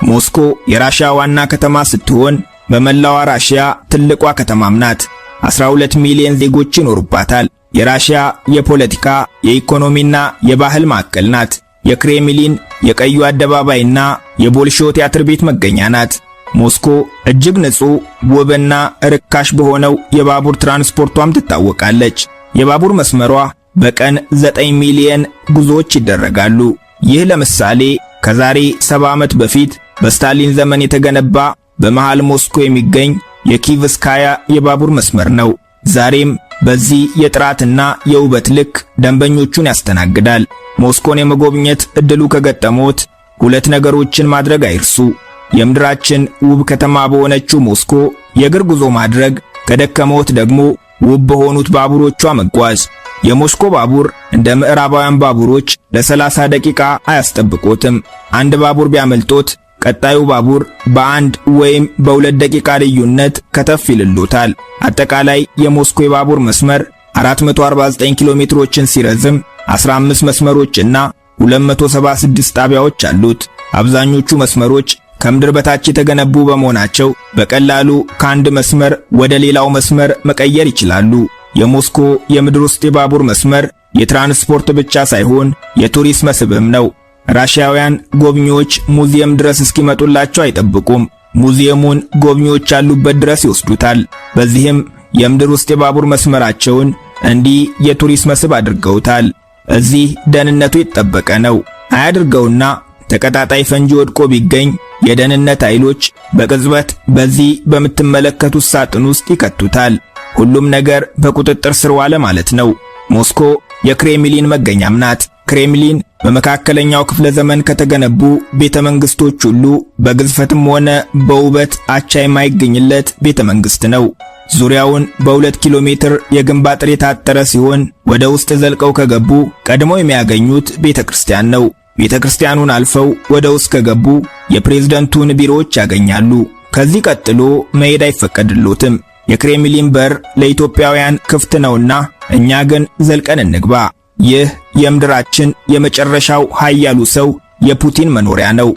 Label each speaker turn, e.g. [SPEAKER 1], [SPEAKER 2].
[SPEAKER 1] ሞስኮ የራሽያ ዋና ከተማ ስትሆን በመላዋ ራሽያ ትልቋ ከተማም ናት። 12 ሚሊዮን ዜጎች ይኖሩባታል። የራሽያ የፖለቲካ የኢኮኖሚና የባህል ማዕከል ናት። የክሬምሊን የቀዩ አደባባይና የቦልሾ ቲያትር ቤት መገኛ ናት። ሞስኮ እጅግ ንጹህ ውብና ርካሽ በሆነው የባቡር ትራንስፖርቷም ትታወቃለች። የባቡር መስመሯ በቀን 9 ሚሊዮን ጉዞዎች ይደረጋሉ። ይህ ለምሳሌ ከዛሬ 70 ዓመት በፊት በስታሊን ዘመን የተገነባ በመሃል ሞስኮ የሚገኝ የኪቭስካያ የባቡር መስመር ነው። ዛሬም በዚህ የጥራትና የውበት ልክ ደንበኞቹን ያስተናግዳል። ሞስኮን የመጎብኘት እድሉ ከገጠሞት 2 ነገሮችን ማድረግ አይርሱ። የምድራችን ውብ ከተማ በሆነችው ሞስኮ የእግር ጉዞ ማድረግ፣ ከደከመዎት ደግሞ ውብ በሆኑት ባቡሮቿ መጓዝ። የሞስኮ ባቡር እንደ ምዕራባውያን ባቡሮች ለ30 ደቂቃ አያስጠብቆትም። አንድ ባቡር ቢያመልጦት ቀጣዩ ባቡር በ1 ወይም በ2 ደቂቃ ልዩነት ከተፍ ይልሎታል። አጠቃላይ የሞስኮ የባቡር መስመር 449 ኪሎ ሜትሮችን ሲረዝም 15 መስመሮችና 276 ጣቢያዎች አሉት። አብዛኞቹ መስመሮች ከምድር በታች የተገነቡ በመሆናቸው በቀላሉ ከአንድ መስመር ወደ ሌላው መስመር መቀየር ይችላሉ። የሞስኮ የምድር ውስጥ የባቡር መስመር የትራንስፖርት ብቻ ሳይሆን የቱሪስት መስህብም ነው። ራሽያውያን ጎብኚዎች ሙዚየም ድረስ እስኪመጡላቸው አይጠብቁም። ሙዚየሙን ጎብኚዎች ያሉበት ድረስ ይወስዱታል። በዚህም የምድር ውስጥ የባቡር መስመራቸውን እንዲህ የቱሪስት መስህብ አድርገውታል። እዚህ ደህንነቱ የተጠበቀ ነው። አያድርገውና ተቀጣጣይ ፈንጂ ወድቆ ቢገኝ የደህንነት ኃይሎች በቅጽበት በዚህ በምትመለከቱት ሳጥን ውስጥ ይከቱታል። ሁሉም ነገር በቁጥጥር ስር ዋለ ማለት ነው። ሞስኮ የክሬምሊን መገኛም ናት። ክሬምሊን በመካከለኛው ክፍለ ዘመን ከተገነቡ ቤተ መንግስቶች ሁሉ በግዝፈትም ሆነ በውበት አቻ የማይገኝለት ቤተ መንግስት ነው። ዙሪያውን በ2 ኪሎ ሜትር የግንብ አጥር የታጠረ ሲሆን ወደ ውስጥ ዘልቀው ከገቡ ቀድሞ የሚያገኙት ቤተ ክርስቲያን ነው። ቤተ ክርስቲያኑን አልፈው ወደ ውስጥ ከገቡ የፕሬዝደንቱን ቢሮዎች ያገኛሉ። ከዚህ ቀጥሎ መሄድ አይፈቀድሎትም። የክሬምሊን በር ለኢትዮጵያውያን ክፍት ነውና እኛ ግን ዘልቀን እንግባ። ይህ የምድራችን የመጨረሻው ኃያሉ ሰው የፑቲን መኖሪያ ነው።